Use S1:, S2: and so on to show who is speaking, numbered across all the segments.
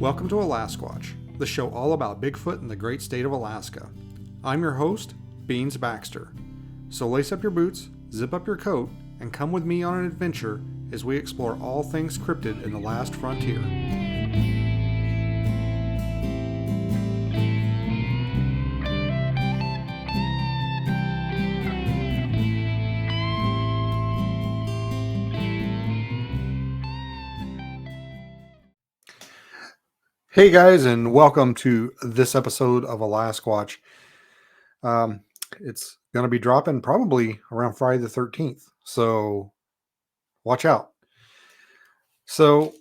S1: Welcome to Alaskwatch, the show all about Bigfoot in the great state of Alaska. I'm your host, Beans Baxter. So lace up your boots, zip up your coat, and come with me on an adventure as we explore all things cryptid in the last frontier. Hey guys, and welcome to this episode of Alaskwatch. It's going to be dropping probably around Friday the 13th, so watch out. So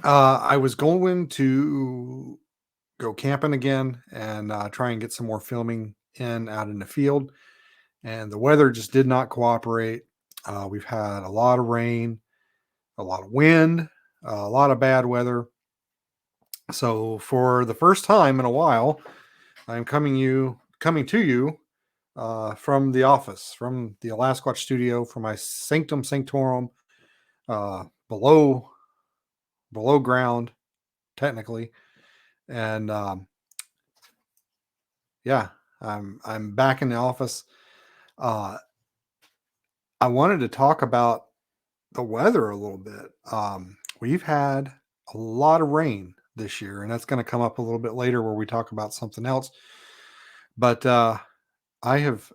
S1: I was going to go camping again and try and get some more filming out in the field, and the weather just did not cooperate. We've had a lot of rain, a lot of wind, a lot of bad weather. So for the first time in a while, I'm coming to you from the office, from the Alaskwatch studio, from my sanctum sanctorum, below ground, technically. And yeah, I'm back in the office. I wanted to talk about the weather a little bit. We've had a lot of rain this year, and that's going to come up a little bit later where we talk about something else. But I have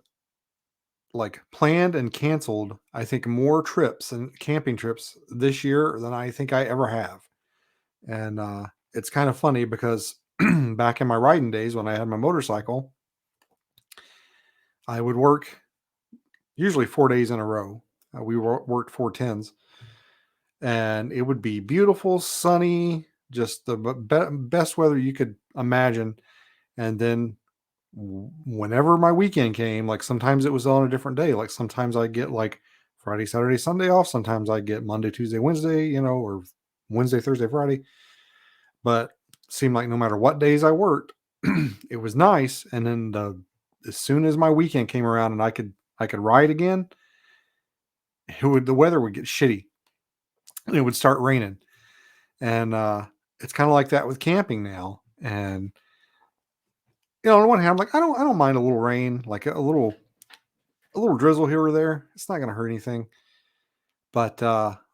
S1: planned and canceled, I think, more trips and camping trips this year than I think I ever have. And it's kind of funny because back in my riding days when I had my motorcycle, I would work usually 4 days in a row. We worked 4 10s, and it would be beautiful, sunny, just the best weather you could imagine. And then whenever my weekend came, like sometimes it was on a different day. Like sometimes I get like Friday, Saturday, Sunday off. Sometimes I get Monday, Tuesday, Wednesday, or Wednesday, Thursday, Friday. But it seemed like no matter what days I worked, it was nice. And then as soon as my weekend came around and I could ride again, the weather would get shitty. And it would start raining. And it's kind of like that with camping now. And on the one hand, I'm like, I don't mind a little rain, like a little drizzle here or there. It's not going to hurt anything. But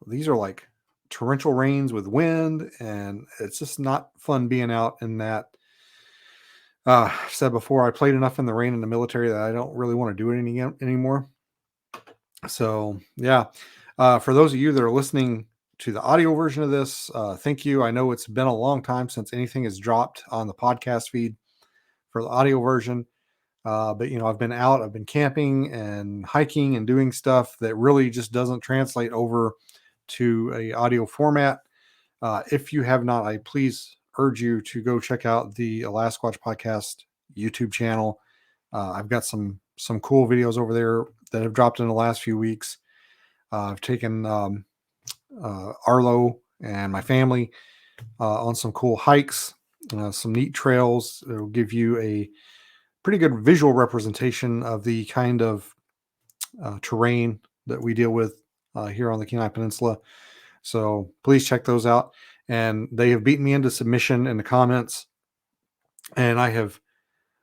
S1: these are like torrential rains with wind, and it's just not fun being out in that. I've said before, I played enough in the rain in the military that I don't really want to do it anymore. So yeah, for those of you that are listening to the audio version of this, thank you. I know it's been a long time since anything has dropped on the podcast feed for the audio version. But I've been out, I've been camping and hiking and doing stuff that really just doesn't translate over to a audio format. If you have not, I please urge you to go check out the Alaskwatch Podcast YouTube channel. I've got some cool videos over there that have dropped in the last few weeks. I've taken Arlo and my family on some cool hikes, some neat trails. It'll give you a pretty good visual representation of the kind of terrain that we deal with here on the Kenai Peninsula. So please check those out. And they have beaten me into submission in the comments. And I have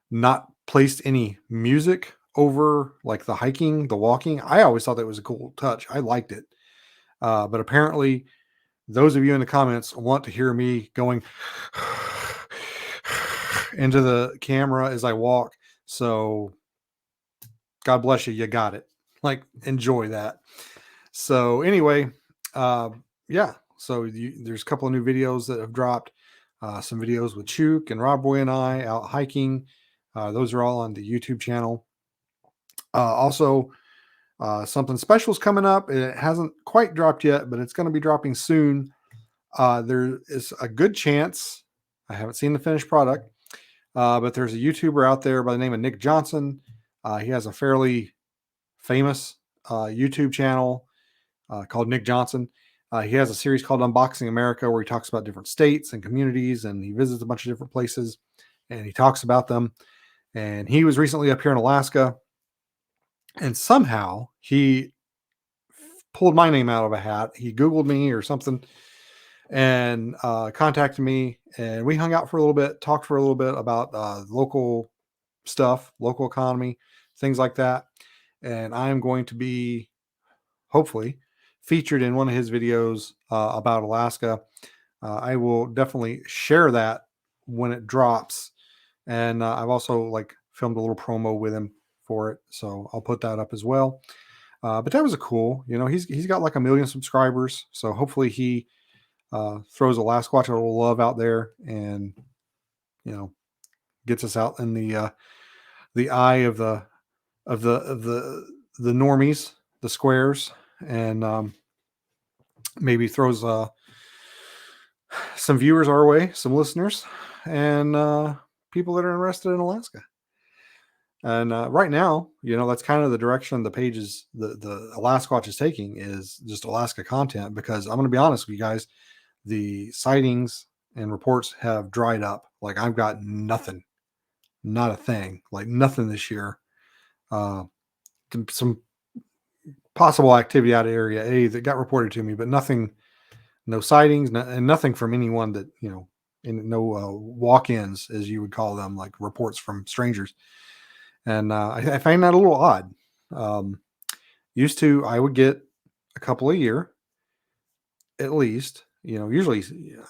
S1: not placed any music over like the hiking, the walking. I always thought that was a cool touch. I liked it. But apparently those of you in the comments want to hear me going into the camera as I walk. So God bless you. You got it. Like, enjoy that. So anyway, yeah. So there's a couple of new videos that have dropped. Some videos with Chook and Rob Boy and I out hiking. Those are all on the YouTube channel. Also, something special is coming up. It hasn't quite dropped yet, but it's going to be dropping soon. There is a good chance, I haven't seen the finished product, but there's a YouTuber out there by the name of Nick Johnson. He has a fairly famous YouTube channel called Nick Johnson. He has a series called Unboxing America where he talks about different states and communities, and he visits a bunch of different places and he talks about them. And he was recently up here in Alaska, and somehow he pulled my name out of a hat. He Googled me or something, and contacted me, and we hung out for a little bit, talked for a little bit about local stuff, local economy, things like that. And I'm going to be hopefully featured in one of his videos about Alaska. I will definitely share that when it drops, and I've also like filmed a little promo with him for it, so I'll put that up as well. But that was a cool, he's got like 1 million subscribers, so hopefully he throws a Lasquatch a little love out there, and you know gets us out in the eye of the normies, the squares, and maybe throws some viewers our way, some listeners, and people that are interested in Alaska. And right now, that's kind of the direction the page is, the Alasquatch is taking, is just Alaska content. Because I'm going to be honest with you guys, the sightings and reports have dried up. Like, I've got nothing, not a thing, like nothing this year. Uh, some possible activity out of Area A that got reported to me, but nothing, no sightings, and nothing from anyone that, and no walk-ins, as you would call them, like reports from strangers. And I find that a little odd. Used to, I would get a couple a year, at least, usually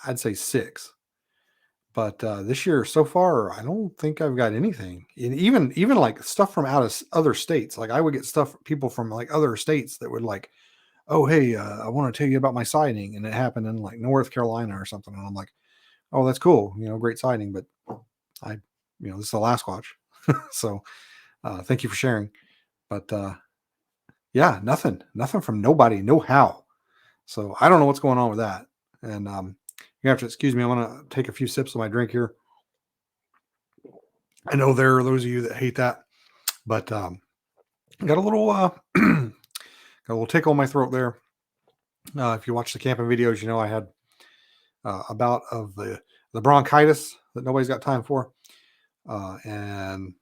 S1: I'd say 6. But this year so far, I don't think I've got anything. And even like stuff from out of other states. Like, I would get stuff, people from like other states that would like, oh, hey, I want to tell you about my sighting, and it happened in like North Carolina or something. And I'm like, oh, that's cool, great sighting, but I, this is the Lasquatch. So thank you for sharing. But yeah, nothing from nobody, no how. So I don't know what's going on with that. And you have to excuse me. I'm gonna take a few sips of my drink here. I know there are those of you that hate that, but got a little got a little tickle in my throat there. If you watch the camping videos, I had a bout of the bronchitis that nobody's got time for, and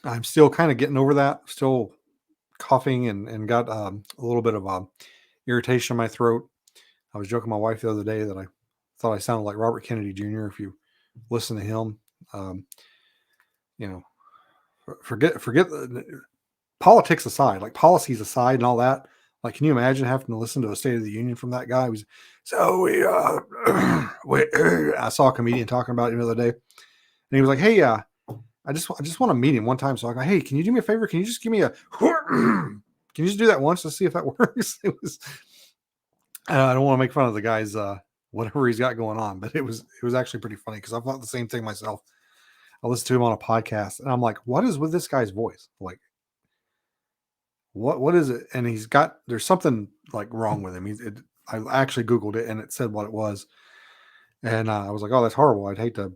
S1: I'm still kind of getting over that. Still coughing, and got a little bit of irritation in my throat. I was joking with my wife the other day that I thought I sounded like Robert Kennedy Jr. If you listen to him, um, you know, forget politics aside, like policies aside and all that. Like, can you imagine having to listen to a State of the Union from that guy? He was, so I saw a comedian talking about it the other day, and he was like, "Hey, I just want to meet him one time." So I go, "Hey, can you do me a favor? Can you just give me a can you just do that once to see if that works?" It was. I don't want to make fun of the guy's whatever he's got going on, but it was actually pretty funny, because I thought the same thing myself. I listened to him on a podcast, and I'm like, "What is with this guy's voice? Like, what is it?" And there's something like wrong with him. I actually Googled it, and it said what it was, and I was like, "Oh, that's horrible. I'd hate to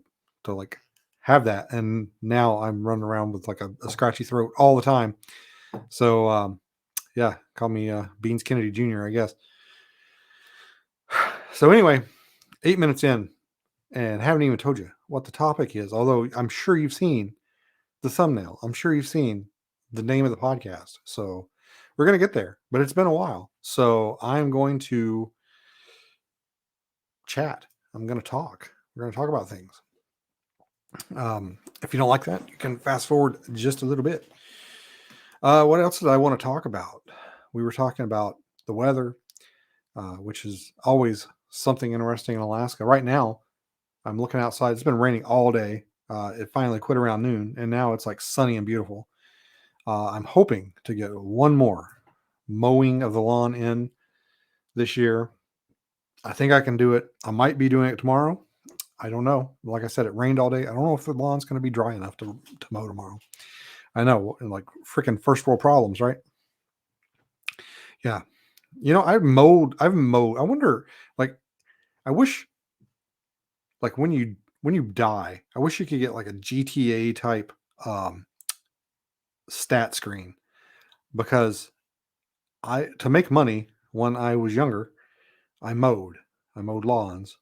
S1: like have that." And now I'm running around with like a scratchy throat all the time. So yeah, call me Beans Kennedy Jr., I guess. So anyway, 8 minutes in, and haven't even told you what the topic is. Although I'm sure you've seen the thumbnail. I'm sure you've seen the name of the podcast. So we're going to get there, but it's been a while. So I'm going to chat. I'm going to talk. We're going to talk about things. If you don't like that, you can fast forward just a little bit. What else did I want to talk about? We were talking about the weather, which is always something interesting in Alaska. Right now, I'm looking outside. It's been raining all day. It finally quit around noon, and now it's like sunny and beautiful. I'm hoping to get one more mowing of the lawn in this year. I think I can do it. I might be doing it tomorrow. I don't know. Like I said, it rained all day. I don't know if the lawn's going to be dry enough to mow tomorrow. I know, like freaking first world problems, right? Yeah. I've mowed. I wonder, like, I wish, like, when you die, I wish you could get like a GTA type stat screen, because to make money when I was younger, I mowed lawns,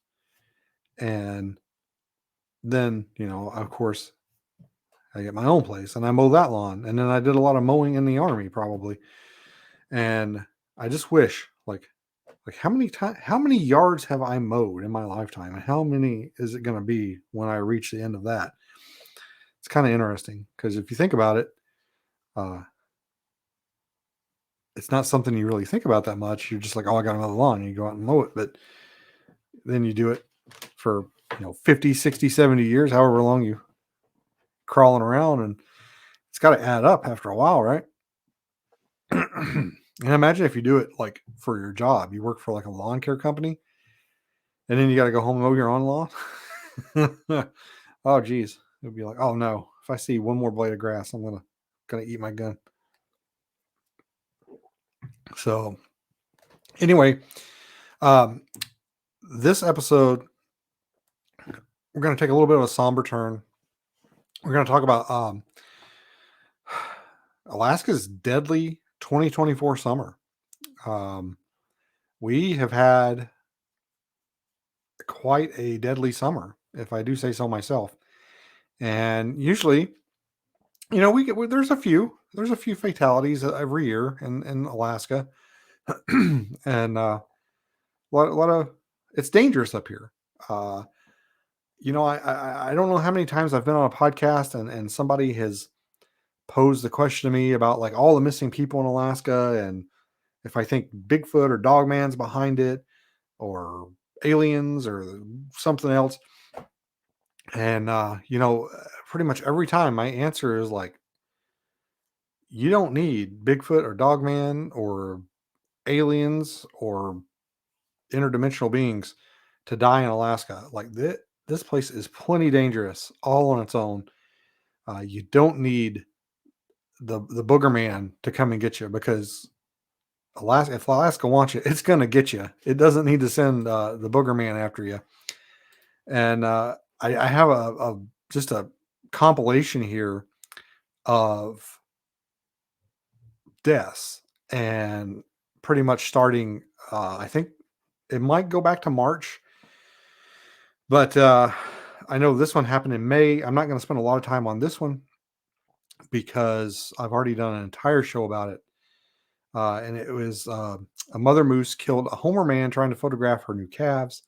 S1: and then, of course, I get my own place and I mow that lawn, and then I did a lot of mowing in the army probably. And I just wish, like, Like how many yards have I mowed in my lifetime, and how many is it going to be when I reach the end of that? It's kind of interesting because if you think about it, uh, it's not something you really think about that much. You're just like, oh, I got to mow the lawn, and you go out and mow it. But then you do it for 50, 60, 70 years, however long you crawling around, and it's got to add up after a while, right? And imagine if you do it like for your job, you work for like a lawn care company, and then you got to go home and mow your own lawn. Oh, geez, it'd be like, oh no, if I see one more blade of grass, I'm gonna eat my gun. So anyway, um, this episode we're gonna take a little bit of a somber turn. We're gonna talk about Alaska's deadly 2024 summer. Um, we have had quite a deadly summer, if I do say so myself. And usually, we get there's a few fatalities every year in Alaska, and a lot of it's dangerous up here. Uh, I don't know how many times I've been on a podcast and somebody has posed the question to me about like all the missing people in Alaska and if I think Bigfoot or Dogman's behind it or aliens or something else. And pretty much every time my answer is like, you don't need Bigfoot or Dogman or aliens or interdimensional beings to die in Alaska. Like this place is plenty dangerous all on its own. You don't need the booger man to come and get you because Alaska, if Alaska wants you, it's going to get you. It doesn't need to send the booger man after you. And I have just a compilation here of deaths and pretty much starting. I think it might go back to March, but I know this one happened in May. I'm not going to spend a lot of time on this one because I've already done an entire show about it. And it was a mother moose killed a Homer man trying to photograph her new calves.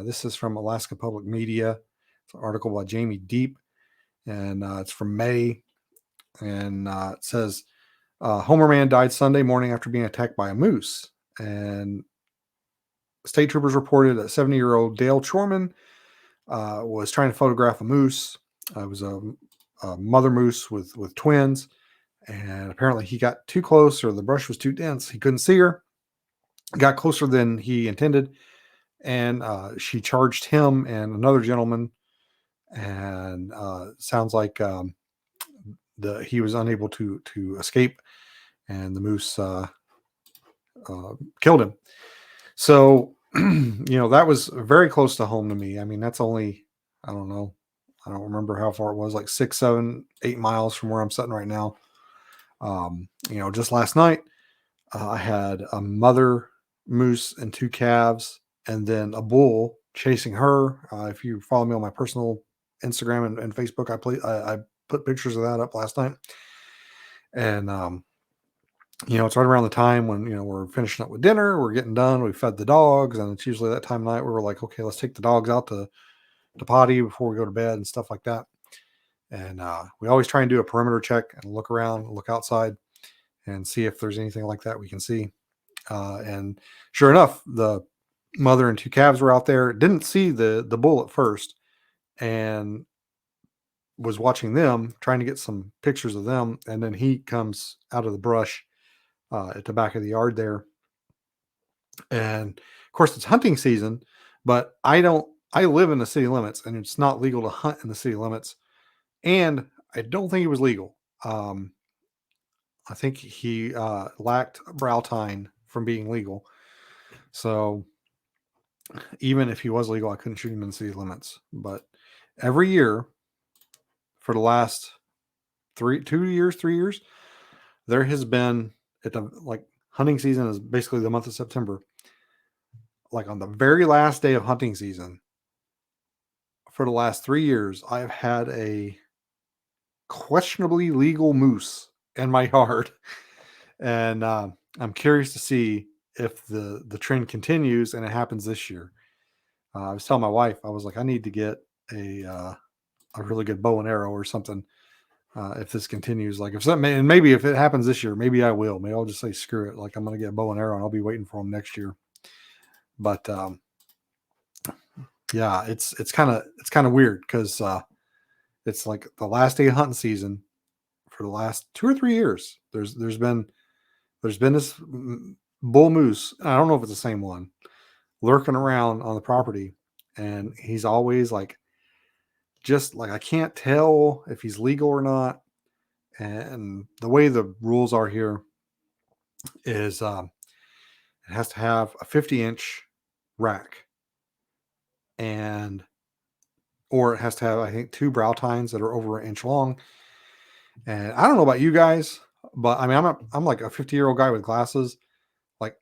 S1: This is from Alaska Public Media. It's an article by Jamie Deep, and it's from May. And it says Homer man died Sunday morning after being attacked by a moose. And state troopers reported that 70-year-old Dale Chorman was trying to photograph a moose. It was a mother moose with twins. And apparently he got too close or the brush was too dense. He couldn't see her. Got closer than he intended. And she charged him and another gentleman. And sounds like he was unable to escape. And the moose killed him. So, that was very close to home to me. I mean, that's only, I don't know. I don't remember how far it was, like 6, 7, 8 miles from where I'm sitting right now. Just last night, I had a mother moose and 2 calves, and then a bull chasing her. If you follow me on my personal Instagram and Facebook, I put pictures of that up last night. And it's right around the time when we're finishing up with dinner, we're getting done, we fed the dogs, and it's usually that time of night where we're like, okay, let's take the dogs out to potty before we go to bed and stuff like that. And we always try and do a perimeter check and look around, look outside, and see if there's anything like that we can see. And sure enough, the mother and 2 calves were out there. Didn't see the bull at first, and was watching them, trying to get some pictures of them. And then he comes out of the brush at the back of the yard there. And of course, it's hunting season, but I live in the city limits, and it's not legal to hunt in the city limits. And I don't think it was legal. I think he lacked brow tine from being legal. So even if he was legal, I couldn't shoot him in the city limits. But every year for the last 3 years, there has been at the hunting season is basically the month of September. Like on the very last day of hunting season, for the last 3 years, I've had a questionably legal moose in my yard, and I'm curious to see if the trend continues and it happens this year. I was telling my wife, I was like, I need to get a really good bow and arrow or something. If this continues, like if something, and maybe if it happens this year, maybe I will. Maybe I'll just say screw it. Like I'm gonna get a bow and arrow, and I'll be waiting for them next year. But yeah, it's kind of weird because it's like the last day of hunting season for the last 2 or 3 years. There's been this bull moose. I don't know if it's the same one lurking around on the property, and he's always like, just like I can't tell if he's legal or not. And the way the rules are here is it has to have a 50-inch rack, and or it has to have, I think, two brow tines that are over an inch long. And I don't know about you guys, but I mean, I'm like a 50-year-old guy with glasses. Like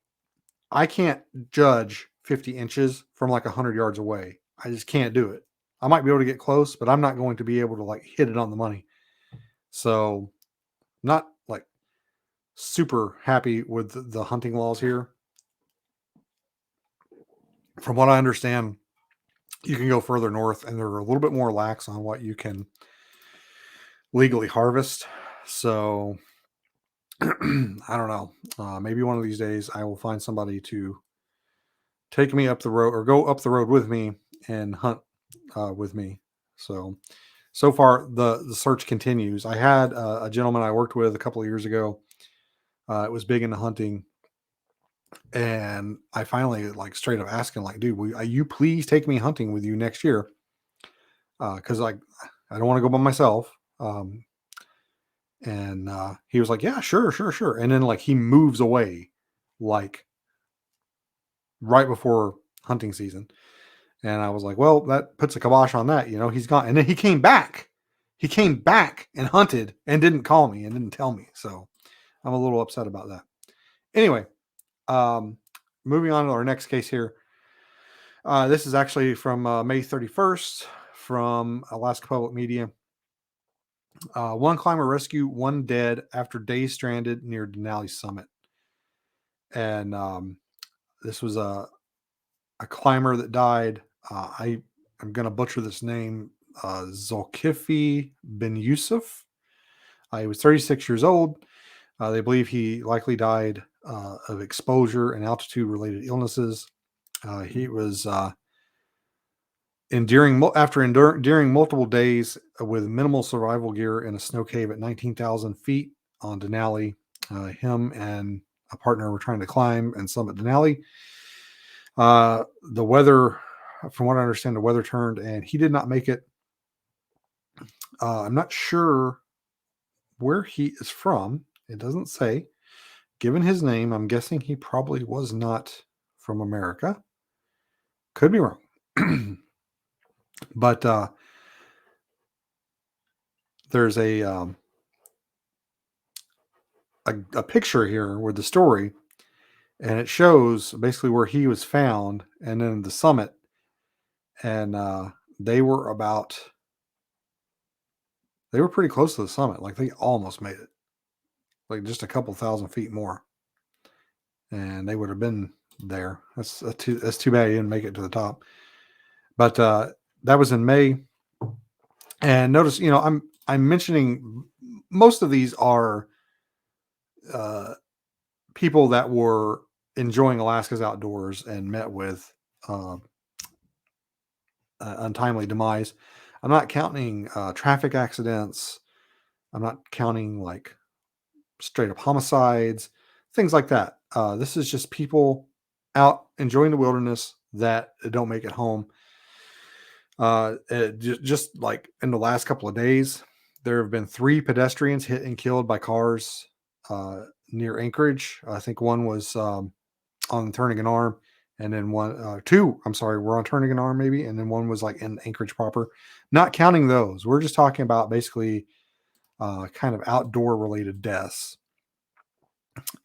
S1: I can't judge 50 inches from like 100 yards away. I just can't do it. I might be able to get close, but I'm not going to be able to like hit it on the money. So, not like super happy with the hunting laws here. From what I understand, you can go further north and they're a little bit more lax on what you can legally harvest. So, I don't know. Maybe one of these days I will find somebody to take me up the road or go up the road with me and hunt with me. So far the search continues. I had a gentleman I worked with a couple of years ago. It was big into hunting, and I finally like straight up asking, like, dude, will you please take me hunting with you next year? Because like I don't want to go by myself. And he was like, yeah, sure, sure, sure. And then like he moves away, like right before hunting season. And I was like, well, that puts a kibosh on that. He's gone. And then he came back. He came back and hunted and didn't call me and didn't tell me. So I'm a little upset about that. Anyway, moving on to our next case here. This is actually from May 31st from Alaska Public Media. One climber rescue, one dead after days stranded near Denali Summit. And this was a climber that died. I'm going to butcher this name. Zulkifli bin Yusuf. He was 36 years old. They believe he likely died of exposure and altitude-related illnesses. He was enduring multiple days with minimal survival gear in a snow cave at 19,000 feet on Denali. Him and a partner were trying to climb and summit Denali. The weather, from what I understand, the weather turned and he did not make it. I'm not sure where he is from. It doesn't say. Given his name, I'm guessing he probably was not from America. Could be wrong. But there's a picture here with the story, and it shows basically where he was found and then the summit. And they were pretty close to the summit. Like they almost made it, like just a couple thousand feet more, and they would have been there. That's too bad he didn't make it to the top. But that was in May. And notice, I'm mentioning most of these are people that were enjoying Alaska's outdoors and met with untimely demise. I'm not counting traffic accidents. I'm not counting like straight up homicides, things like that. This is just people out enjoying the wilderness that don't make it home. Just like in the last couple of days, there have been 3 pedestrians hit and killed by cars near Anchorage. I think one was on Turnagain Arm, and then two, I'm sorry, were on Turnagain Arm maybe, and then one was like in Anchorage proper. Not counting those, we're just talking about basically kind of outdoor related deaths.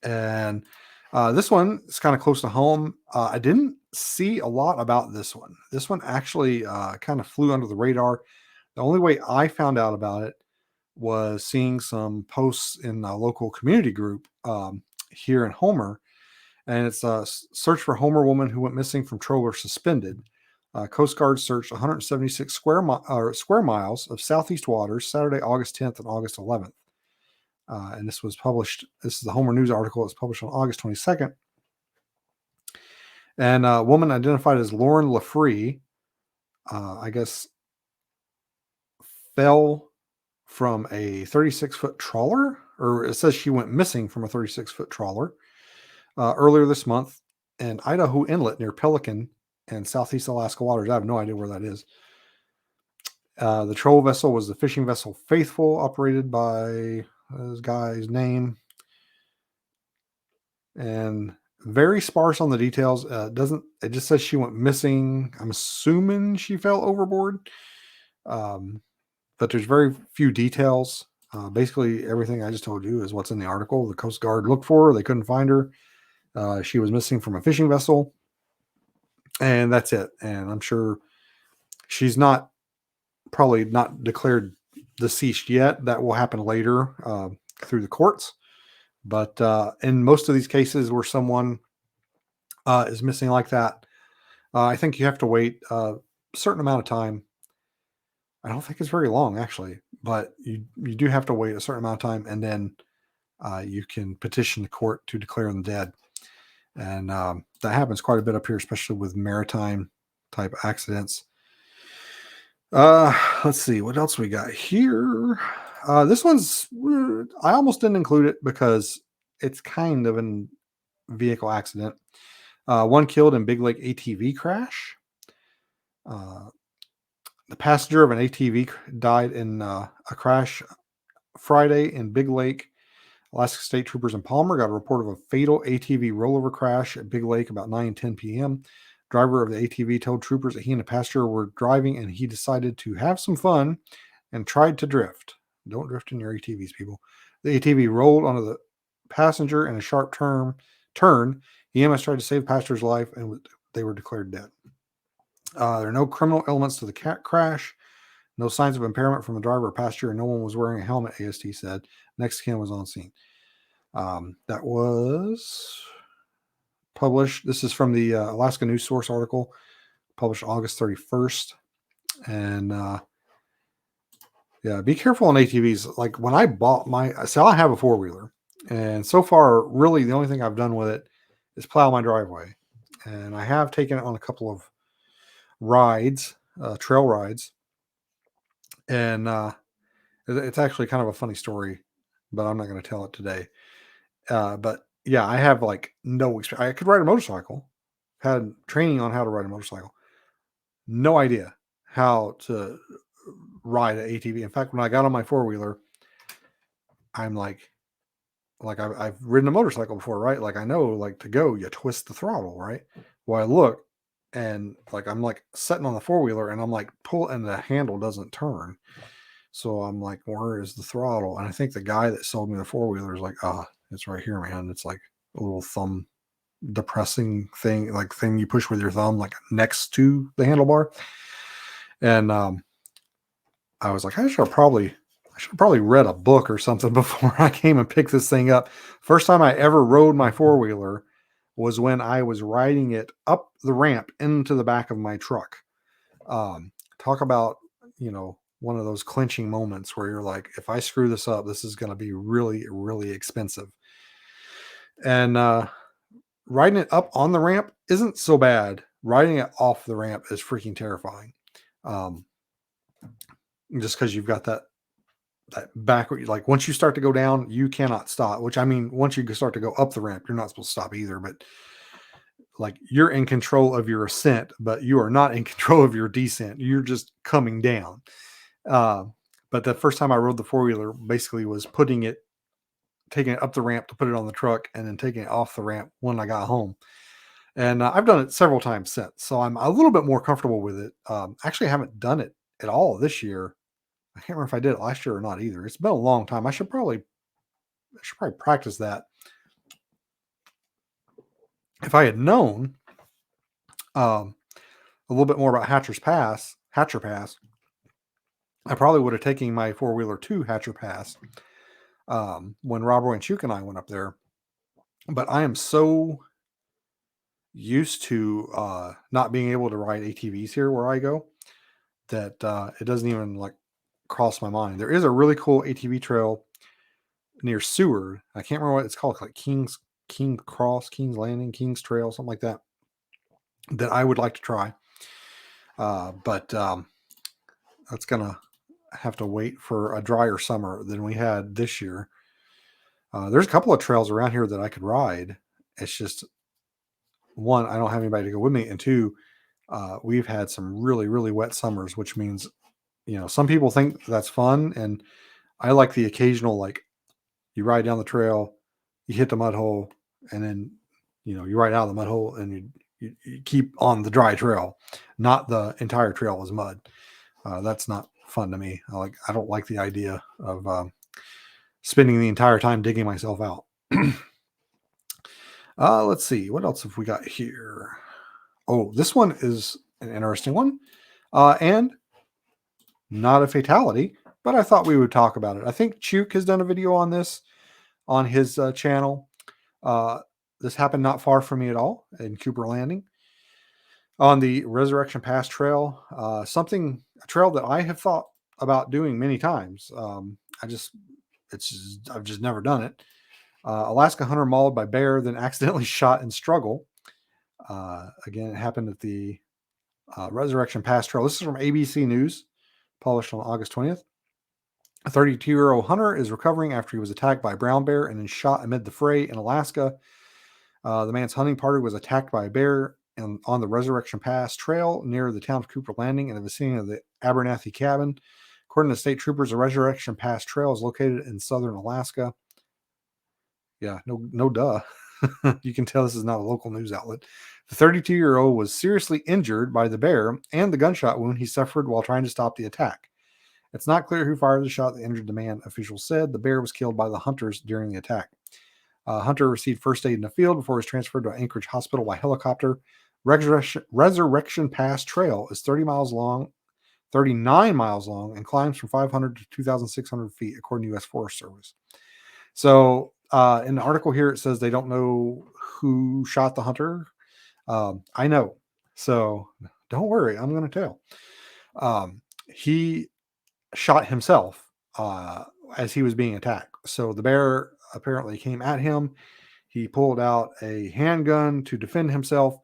S1: And this one is kind of close to home. I didn't see a lot about this one. This one actually kind of flew under the radar. The only way I found out about it was seeing some posts in a local community group here in Homer. And it's a search for Homer woman who went missing from trawler suspended. Coast Guard searched 176 square miles of southeast waters Saturday, August 10th and August 11th. And this was published. This is the Homer News article. It's published on August 22nd. And a woman identified as Lauren LaFree, I guess, fell from a 36-foot trawler, or it says she went missing from a 36-foot trawler earlier this month in Idaho Inlet near Pelican and Southeast Alaska waters. I have no idea where that is. The troll vessel was the fishing vessel Faithful, operated by this guy's name, and very sparse on the details. It just says she went missing. I'm assuming she fell overboard, but there's very few details. Basically, everything I just told you is what's in the article. The Coast Guard looked for her; they couldn't find her. She was missing from a fishing vessel, and that's it. And I'm sure she's probably not declared deceased yet. That will happen later through the courts. But in most of these cases where someone is missing like that, I think you have to wait a certain amount of time. I don't think it's very long, actually, but you do have to wait a certain amount of time, and then you can petition the court to declare them dead. And that happens quite a bit up here, especially with maritime type accidents. Let's see what else we got here. This one's, I almost didn't include it because it's kind of a vehicle accident. One killed in Big Lake ATV crash. The passenger of an ATV died in a crash Friday in Big Lake. Alaska State Troopers in Palmer got a report of a fatal ATV rollover crash at Big Lake about 9:10 p.m. Driver of the ATV told troopers that he and a passenger were driving and he decided to have some fun and tried to drift. Don't drift in your ATVs, people. The ATV rolled onto the passenger in a sharp turn. EMS tried to save the passenger's life and they were declared dead. There are no criminal elements to the crash. No signs of impairment from the driver or passenger, and no one was wearing a helmet, AST said. Next of kin was on scene. That was published. This is from the Alaska News Source article, published August 31st. And yeah, be careful on ATVs. Like when I bought I have a four-wheeler, and so far, really the only thing I've done with it is plow my driveway. And I have taken it on a couple of rides, trail rides. And it's actually kind of a funny story, but I'm not going to tell it today. But yeah, I have like no experience. I could ride a motorcycle, had training on how to ride a motorcycle. No idea how to ride an ATV. In fact, when I got on my four-wheeler, I'm like I've ridden a motorcycle before, right? Like I know, like to go, you twist the throttle, right? Well, I look and like I'm like sitting on the four-wheeler and I'm like pull and the handle doesn't turn. So I'm like, where is the throttle? And I think the guy that sold me the four-wheeler is like, it's right here, man. It's like a little thumb depressing thing, like thing you push with your thumb, like next to the handlebar. And I was like, I should have probably read a book or something before I came and picked this thing up. First time I ever rode my four-wheeler was when I was riding it up the ramp into the back of my truck. Talk about, one of those clinching moments where you're like, if I screw this up, this is going to be really, really expensive. And riding it up on the ramp isn't so bad. Riding it off the ramp is freaking terrifying. Just because you've got that back, like once you start to go down, you cannot stop. Which I mean, once you start to go up the ramp, you're not supposed to stop either. But like you're in control of your ascent, but you are not in control of your descent. You're just coming down. But the first time I rode the four-wheeler basically was taking it up the ramp to put it on the truck and then taking it off the ramp when I got home. And I've done it several times since. So I'm a little bit more comfortable with it. Actually, I haven't done it at all this year. I can't remember if I did it last year or not either. It's been a long time. I should probably practice that. If I had known a little bit more about Hatcher Pass, I probably would have taken my four-wheeler to Hatcher Pass when Rob Roy and Chuk and I went up there. But I am so used to not being able to ride ATVs here where I go, that it doesn't even like cross my mind. There is a really cool ATV trail near Seward. I can't remember what it's called, like King Cross, King's Landing, King's Trail, something like that. That I would like to try, but that's gonna have to wait for a drier summer than we had this year. There's a couple of trails around here that I could ride. It's just one, I don't have anybody to go with me, and two, we've had some really, really wet summers, which means, some people think that's fun, and I like the occasional, like, you ride down the trail, you hit the mud hole, and then, you ride out of the mud hole, and you keep on the dry trail, not the entire trail is mud. That's not fun to me. I don't like the idea of spending the entire time digging myself out. Let's see. What else have we got here? Oh, this one is an interesting one. And not a fatality, but I thought we would talk about it. I think Chuk has done a video on this on his channel. This happened not far from me at all in Cooper Landing on the Resurrection Pass Trail. A trail that I have thought about doing many times. I've just never done it. Alaska hunter mauled by bear, then accidentally shot in struggle. Again, it happened at the Resurrection Pass Trail. This is from ABC News, published on August 20th. A 32-year-old hunter is recovering after he was attacked by a brown bear and then shot amid the fray in Alaska. The man's hunting party was attacked by a bear on the Resurrection Pass Trail near the town of Cooper Landing in the vicinity of the Abernathy Cabin. According to state troopers, the Resurrection Pass Trail is located in southern Alaska. Yeah, no duh. You can tell this is not a local news outlet. The 32-year-old was seriously injured by the bear and the gunshot wound he suffered while trying to stop the attack. It's not clear who fired the shot that injured the man, officials said. The bear was killed by the hunters during the attack. Hunter received first aid in the field before he was transferred to Anchorage Hospital by helicopter. Resurrection Pass Trail is 39 miles long, and climbs from 500 to 2,600 feet, according to U.S. Forest Service. So in the article here, it says they don't know who shot the hunter. I know. So don't worry. I'm going to tell. He shot himself as he was being attacked. So the bear apparently came at him. He pulled out a handgun to defend himself.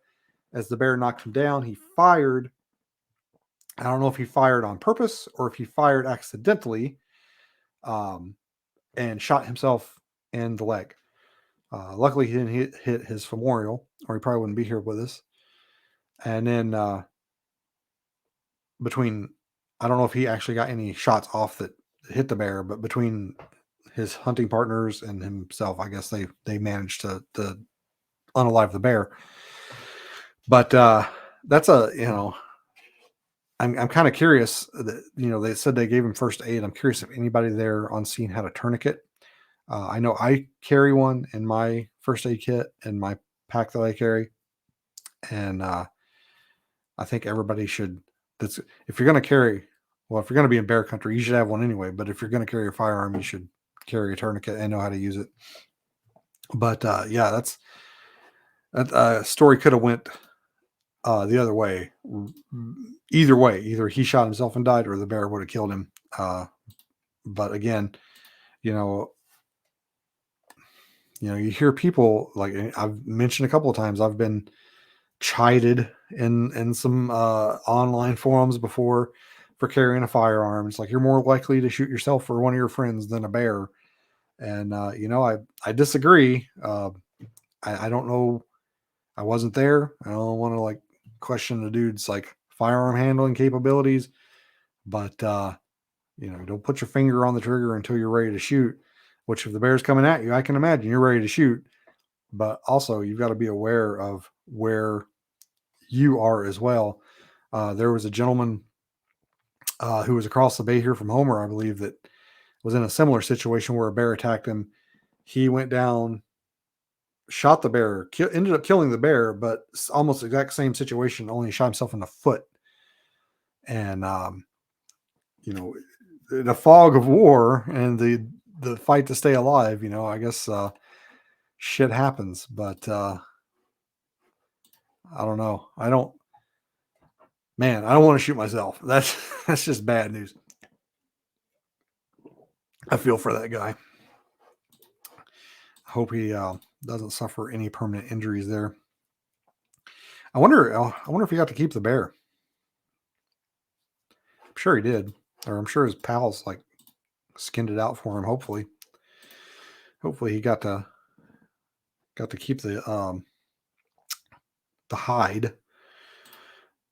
S1: As the bear knocked him down, he fired. I don't know if he fired on purpose or if he fired accidentally, and shot himself in the leg. Luckily, he didn't hit his femoral, or he probably wouldn't be here with us. And then I don't know if he actually got any shots off that hit the bear, but between his hunting partners and himself, I guess they managed to unalive the bear. But that's I'm kind of curious that, they said they gave him first aid. I'm curious if anybody there on scene had a tourniquet. I know I carry one in my first aid kit in my pack that I carry. And I think everybody should, if you're going to be in bear country, you should have one anyway. But if you're going to carry a firearm, you should carry a tourniquet and know how to use it. But yeah, that story could have went the other way. Either way, either he shot himself and died, or the bear would have killed him. But again, you hear people, like I've mentioned a couple of times, I've been chided in some online forums before for carrying a firearm. It's like, you're more likely to shoot yourself or one of your friends than a bear. And I disagree. I don't know. I wasn't there. I don't want to question the dude's firearm handling capabilities, but don't put your finger on the trigger until you're ready to shoot. Which, if the bear's coming at you, I can imagine you're ready to shoot. But also, you've got to be aware of where you are as well. There was a gentleman who was across the bay here from Homer, I believe, that was in a similar situation where a bear attacked him. He went down, shot the bear, ended up killing the bear, but almost the exact same situation, only shot himself in the foot. And, the fog of war and the fight to stay alive, I guess shit happens. But I don't know. I don't want to shoot myself. That's just bad news. I feel for that guy. I hope he doesn't suffer any permanent injuries there. I wonder if he got to keep the bear. I'm sure he did, or I'm sure his pals like skinned it out for him. Hopefully he got to keep the hide.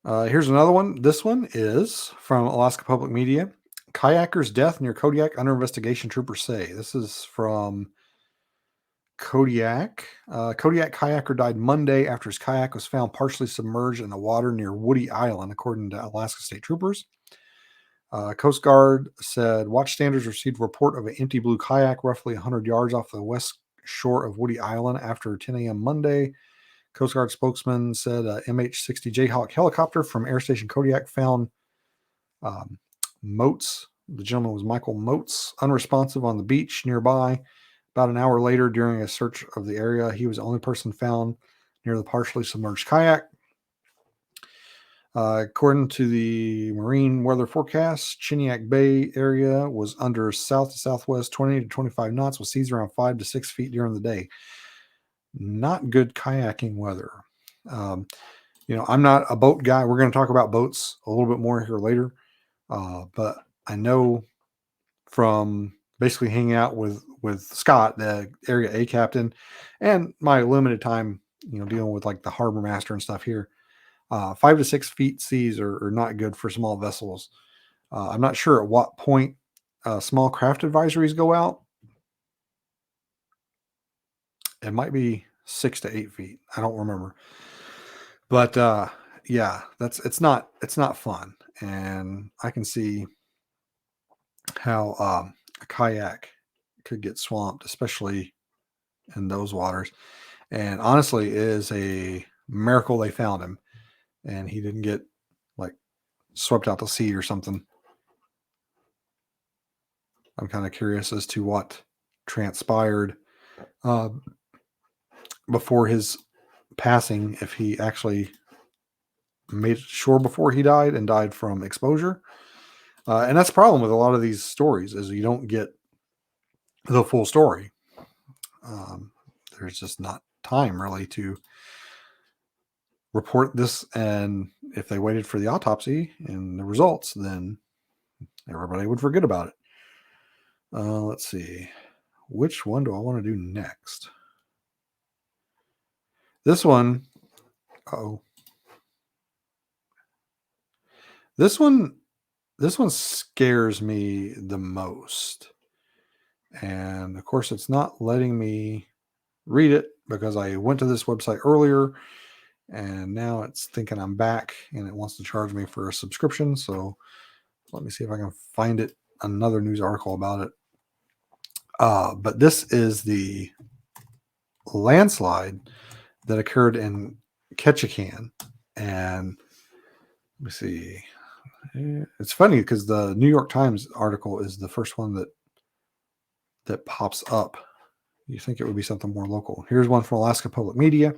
S1: Here's another one. This one is from Alaska Public Media. Kayaker's death near Kodiak under investigation, troopers say. This is from Kodiak. Kodiak kayaker died Monday after his kayak was found partially submerged in the water near Woody Island, according to Alaska State Troopers. Coast Guard said watchstanders received a report of an empty blue kayak roughly 100 yards off the west shore of Woody Island after 10 a.m. Monday. Coast Guard spokesman said MH-60 Jayhawk helicopter from Air Station Kodiak found Moats. The gentleman was Michael Moats, unresponsive on the beach nearby. About an hour later, during a search of the area, he was the only person found near the partially submerged kayak. According to the marine weather forecast, Chiniak Bay area was under south to southwest 20 to 25 knots with seas around 5 to 6 feet during the day. Not good kayaking weather. I'm not a boat guy. We're going to talk about boats a little bit more here later. But I know from basically hanging out with Scott, the area A captain, and my limited time, dealing with like the harbor master and stuff here. 5 to 6 feet seas are not good for small vessels. I'm not sure at what point small craft advisories go out. It might be 6 to 8 feet. I don't remember. But yeah, it's not fun. And I can see how a kayak could get swamped, especially in those waters. And honestly, it is a miracle they found him and he didn't get like swept out to sea or something. I'm kind of curious as to what transpired before his passing, if he actually made it shore before he died and died from exposure. And that's the problem with a lot of these stories is you don't get the full story. There's just not time really to report this. And if they waited for the autopsy and the results, then everybody would forget about it. Let's see. Which one do I want to do next? This one. This one scares me the most. And of course, it's not letting me read it because I went to this website earlier and now it's thinking I'm back and it wants to charge me for a subscription. So let me see if I can find it, another news article about it. But this is the landslide that occurred in Ketchikan. And let me see. It's funny because the New York Times article is the first one that pops up. You think it would be something more local. Here's one from Alaska Public Media.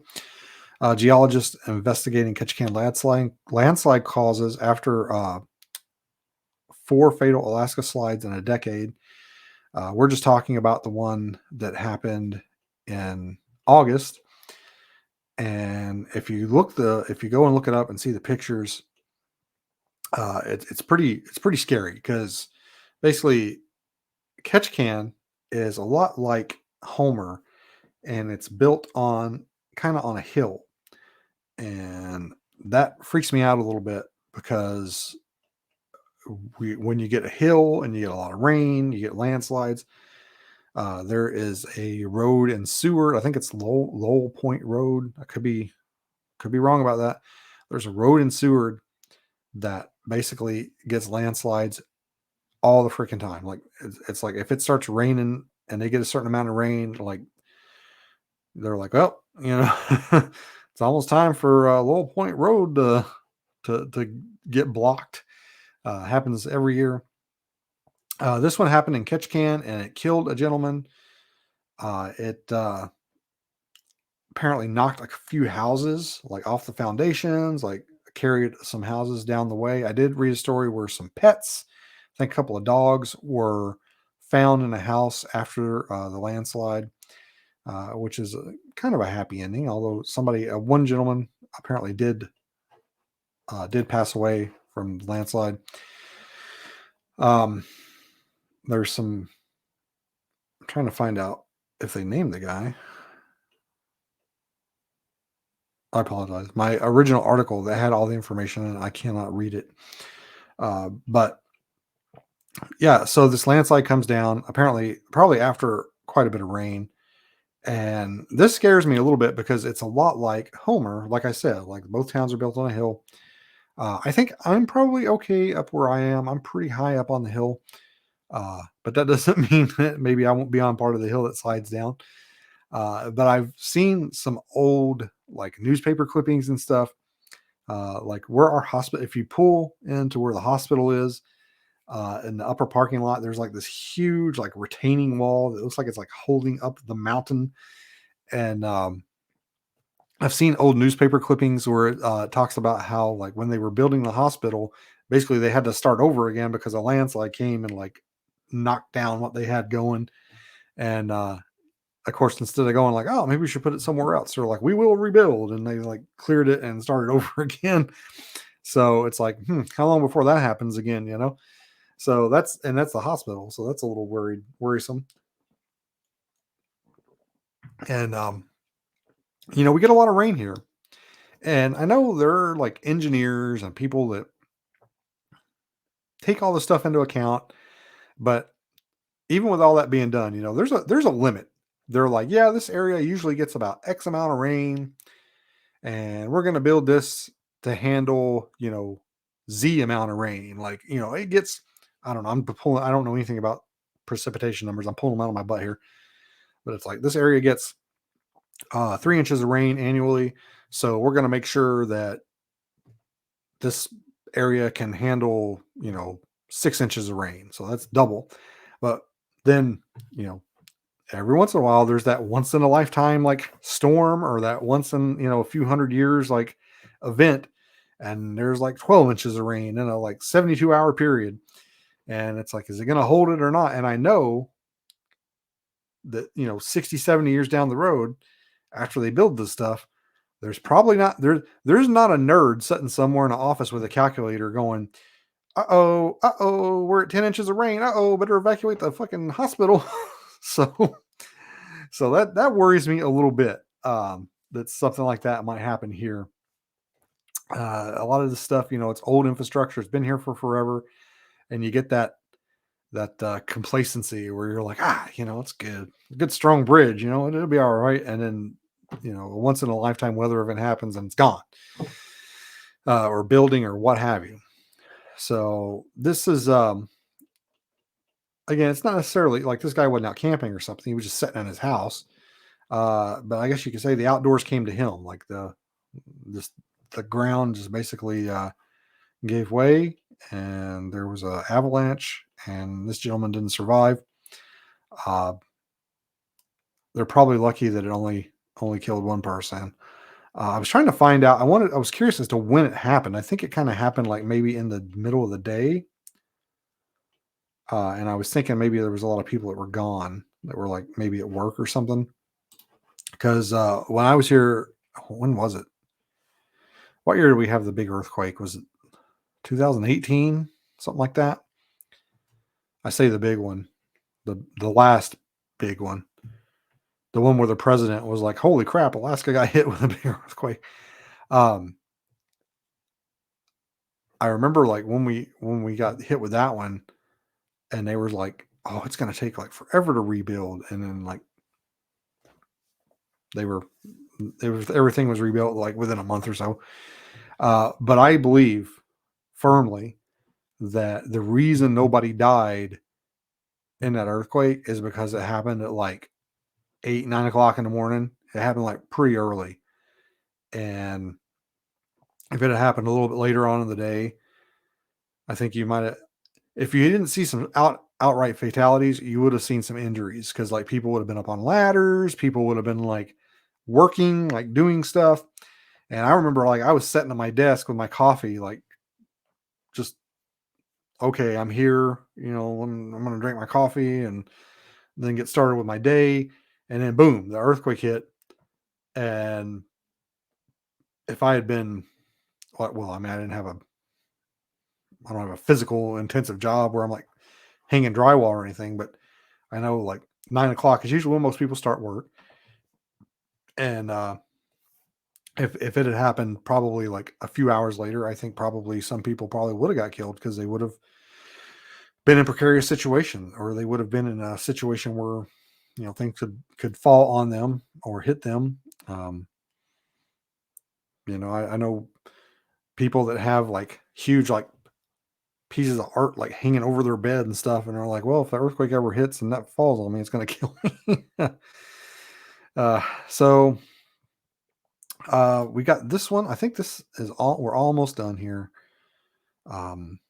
S1: Geologists investigating Ketchikan landslide causes after 4 fatal Alaska slides in a decade. We're just talking about the one that happened in August. And if you go and look it up and see the pictures, it's pretty scary because basically Ketchikan is a lot like Homer, and it's built on kind of on a hill, and that freaks me out a little bit because when you get a hill and you get a lot of rain, you get landslides. There is a road and sewer. I think it's Lowell Point Road. I could be wrong about that. There's a road and sewer that basically gets landslides all the freaking time. Like it's like if it starts raining and they get a certain amount of rain, like they're like, well, it's almost time for Lowell Point Road to get blocked. Happens every year. This one happened in Ketchikan and it killed a gentleman. It apparently knocked like a few houses like off the foundations, like carried some houses down the way. I did read a story where some pets, I think a couple of dogs, were found in a house after the landslide, which is kind of a happy ending. Although one gentleman apparently did pass away from the landslide. Um, there's some. I'm trying to find out if they named the guy. I apologize. My original article that had all the information in it, I cannot read it. But yeah, so this landslide comes down apparently probably after quite a bit of rain. And this scares me a little bit because it's a lot like Homer. Like I said, like both towns are built on a hill. I think I'm probably okay up where I am. I'm pretty high up on the hill. But that doesn't mean that maybe I won't be on part of the hill that slides down. But I've seen some old like newspaper clippings and stuff, like where our hospital, if you pull into where the hospital is, in the upper parking lot, there's like this huge like retaining wall that looks like it's like holding up the mountain. And I've seen old newspaper clippings where it talks about how like when they were building the hospital, basically they had to start over again because a landslide came and like knocked down what they had going. And of course, instead of going like, oh, maybe we should put it somewhere else, they're like, we will rebuild, and they like cleared it and started over again. So it's like, how long before that happens again, you know? So that's the hospital. So that's a little worrisome. And we get a lot of rain here. And I know there are like engineers and people that take all this stuff into account, but even with all that being done, there's a limit. They're like, yeah, this area usually gets about X amount of rain, and we're going to build this to handle, Z amount of rain. Like, it gets, I don't know. I don't know anything about precipitation numbers. I'm pulling them out of my butt here, but it's like this area gets 3 inches of rain annually. So we're going to make sure that this area can handle, 6 inches of rain. So that's double. But then, you know, every once in a while, there's that once in a lifetime like storm, or that once in, a few hundred years like event. And there's like 12 inches of rain in a like 72-hour period. And it's like, is it going to hold it or not? And I know that, 60, 70 years down the road, after they build this stuff, there's probably not there's not a nerd sitting somewhere in an office with a calculator going, we're at 10 inches of rain. Better evacuate the fucking hospital. so that worries me a little bit. That something like that might happen here. A lot of this stuff, it's old infrastructure. It's been here for forever, and you get that complacency where you're like, it's good, good strong bridge. It'll be all right. And then, a once in a lifetime weather event happens and it's gone, or building or what have you. So this is, again, it's not necessarily like this guy wasn't out camping or something. He was just sitting in his house. But I guess you could say the outdoors came to him. Like the ground just basically gave way, and there was a avalanche, and this gentleman didn't survive. They're probably lucky that it only killed one person. I was trying to find out. I was curious as to when it happened. I think it kind of happened like maybe in the middle of the day. And I was thinking maybe there was a lot of people that were gone, that were like maybe at work or something. Because when I was here, when was it? What year did we have the big earthquake? Was it 2018? Something like that? I say the big one, the last big one, the one where the president was like, "Holy crap, Alaska got hit with a big earthquake." Um, I remember like when we got hit with that one, and they were like, "Oh, it's going to take like forever to rebuild," and then like everything was rebuilt like within a month or so. But I believe firmly that the reason nobody died in that earthquake is because it happened at like 8, 9 o'clock in the morning. It happened like pretty early. And if it had happened a little bit later on in the day, I think you might have, if you didn't see some outright fatalities, you would have seen some injuries, because like people would have been up on ladders, people would have been like working, like doing stuff. And I remember like I was sitting at my desk with my coffee, like just okay, I'm here, I'm gonna drink my coffee and then get started with my day. And then boom, the earthquake hit. And if I had been well, I mean, I don't have a physical intensive job where I'm like hanging drywall or anything, but I know like 9 o'clock is usually when most people start work. And if it had happened probably like a few hours later, I think probably some people probably would have got killed because they would have been in a precarious situation, or they would have been in a situation where things could fall on them or hit them. Um, I know people that have like huge like pieces of art like hanging over their bed and stuff, and they're like, well, if the earthquake ever hits and that falls on me, it's going to kill me. So we got this one. I think this is all. We're almost done here. Um,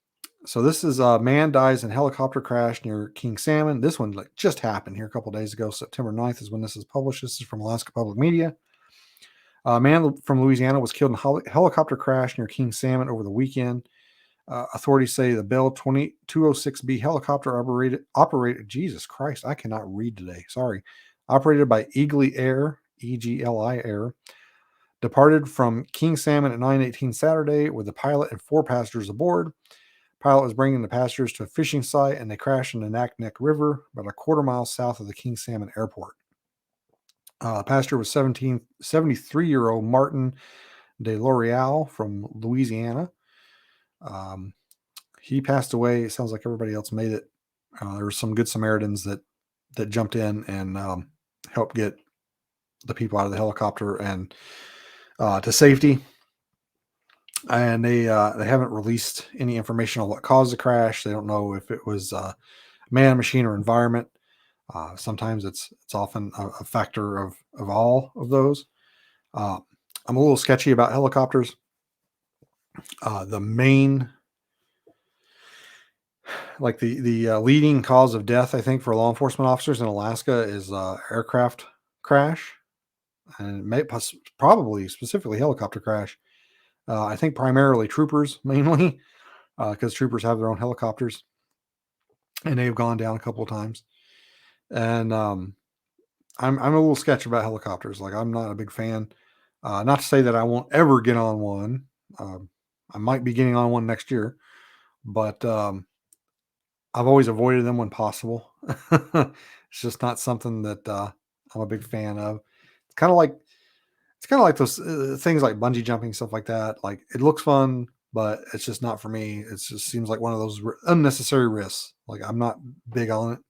S1: so this is a man dies in helicopter crash near King Salmon. This one like just happened here a couple days ago. September 9th is when this is published. This is from Alaska Public Media. A man from Louisiana was killed in a helicopter crash near King Salmon over the weekend. Authorities say the Bell 2206B helicopter operated. Jesus Christ, I cannot read today. Sorry. Operated by Eagly Air, EGLI Air, departed from King Salmon at 9:18 Saturday with the pilot and 4 passengers aboard. Pilot was bringing the passengers to a fishing site, and they crashed in the Naknek River, about a quarter mile south of the King Salmon Airport. The passenger was 73-year-old Martin de L'Oreal from Louisiana. He passed away. It sounds like everybody else made it. There were some good Samaritans that jumped in and helped get the people out of the helicopter and to safety. And they haven't released any information on what caused the crash. They don't know if it was man, machine, or environment. Sometimes it's often a factor of all of those. I'm a little sketchy about helicopters. The main, like the leading cause of death, I think, for law enforcement officers in Alaska is aircraft crash, and probably specifically helicopter crash. I think primarily troopers, mainly, because troopers have their own helicopters, and they've gone down a couple of times. And I'm a little sketchy about helicopters. Like I'm not a big fan. Not to say that I won't ever get on one. I might be getting on one next year, but I've always avoided them when possible. It's just not something that I'm a big fan of. It's kind of like those things like bungee jumping, stuff like that. Like it looks fun, but it's just not for me. It just seems like one of those unnecessary risks. Like I'm not big on it.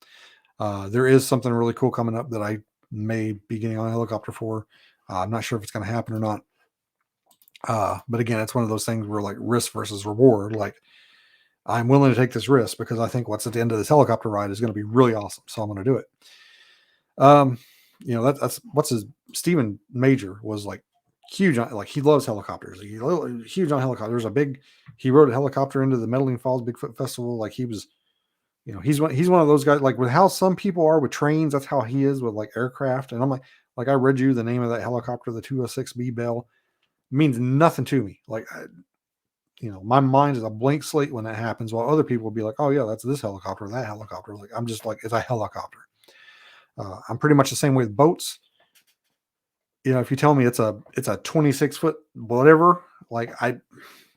S1: There is something really cool coming up that I may be getting on a helicopter for. I'm not sure if it's going to happen or not. But again, it's one of those things where like risk versus reward. Like I'm willing to take this risk because I think what's at the end of this helicopter ride is going to be really awesome. So I'm going to do it. Um, that's what's his Stephen Major was like huge on, like he loves helicopters. Huge on helicopters. He rode a helicopter into the Medaling Falls Bigfoot Festival. Like he was, he's one of those guys, like with how some people are with trains, that's how he is with like aircraft. And I'm like I read you the name of that helicopter, the 206B Bell, means nothing to me. Like my mind is a blank slate when that happens, while other people will be like, oh yeah, that's this helicopter, that helicopter. Like I'm just like, it's a helicopter. I'm pretty much the same way with boats. If you tell me it's a 26-foot whatever, like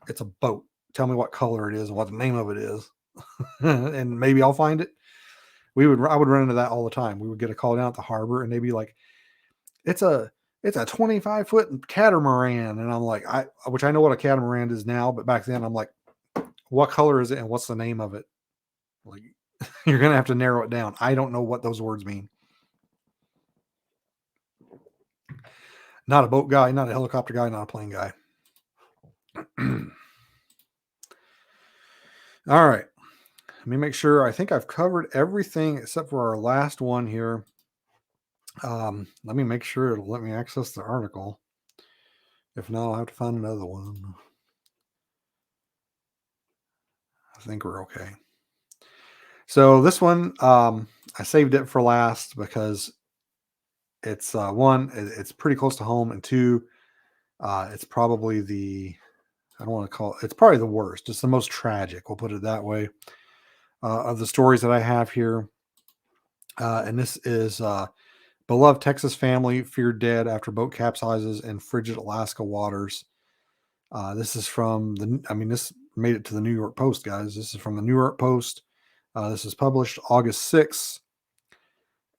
S1: it's a boat. Tell me what color it is and what the name of it is, and maybe I'll find it. I would run into that all the time. We would get a call down at the harbor, and they'd be like, it's a 25-foot catamaran, and I'm like, which I know what a catamaran is now, but back then I'm like, what color is it and what's the name of it? Like, you're gonna have to narrow it down. I don't know what those words mean. Not a boat guy, not a helicopter guy, not a plane guy. All right. Let me make sure. I think I've covered everything except for our last one here. Let me make sure it'll let me access the article. If not, I'll have to find another one. I think we're okay. So this one, I saved it for last because It's one, it's pretty close to home, and two, it's probably I don't want to call it's probably the worst. It's the most tragic. We'll put it that way. Of the stories that I have here, and this is beloved Texas family feared dead after boat capsizes in frigid Alaska waters. This is from this made it to the New York Post, guys. This is from the New York Post. This is published August 6th.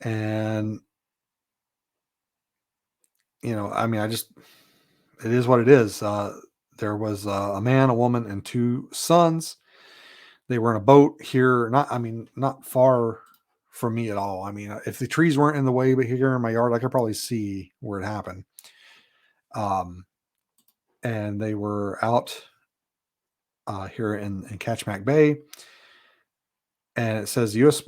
S1: And, it is what it is. There was a man, a woman, and two sons. They were in a boat here, not far from me at all. If the trees weren't in the way, but here in my yard, I could probably see where it happened. And they were out here in Katchmack Bay. And it says the U.S.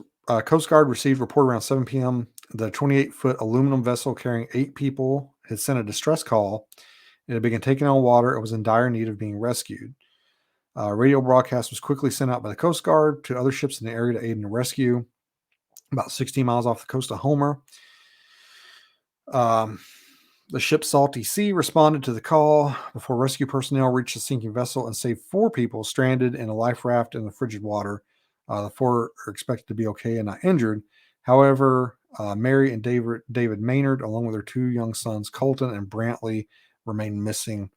S1: Coast Guard received report around 7 p.m. The 28-foot aluminum vessel carrying 8 people had sent a distress call. It had been taken on water. It was in dire need of being rescued. Radio broadcast was quickly sent out by the Coast Guard to other ships in the area to aid in the rescue. About 16 miles off the coast of Homer. The ship Salty Sea responded to the call before rescue personnel reached the sinking vessel and saved 4 people stranded in a life raft in the frigid water. The 4 are expected to be okay and not injured. However, Mary and David Maynard, along with their 2 young sons, Colton and Brantley, remain missing.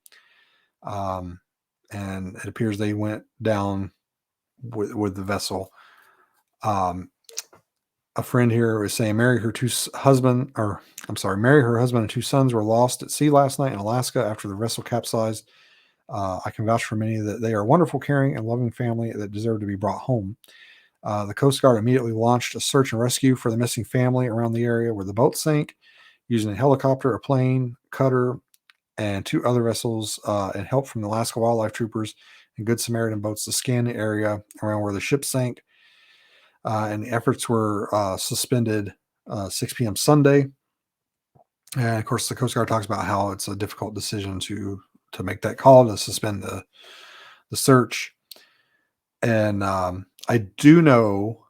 S1: And it appears they went down with the vessel. A friend here is saying Mary, her husband, and 2 sons were lost at sea last night in Alaska after the vessel capsized. I can vouch for many that they are a wonderful, caring, and loving family that deserve to be brought home. The Coast Guard immediately launched a search and rescue for the missing family around the area where the boat sank, using a helicopter, a plane, cutter, and 2 other vessels, and help from the Alaska Wildlife Troopers and Good Samaritan boats to scan the area around where the ship sank. And the efforts were suspended 6 p.m. Sunday. And of course, the Coast Guard talks about how it's a difficult decision to make that call to suspend the search. And I do know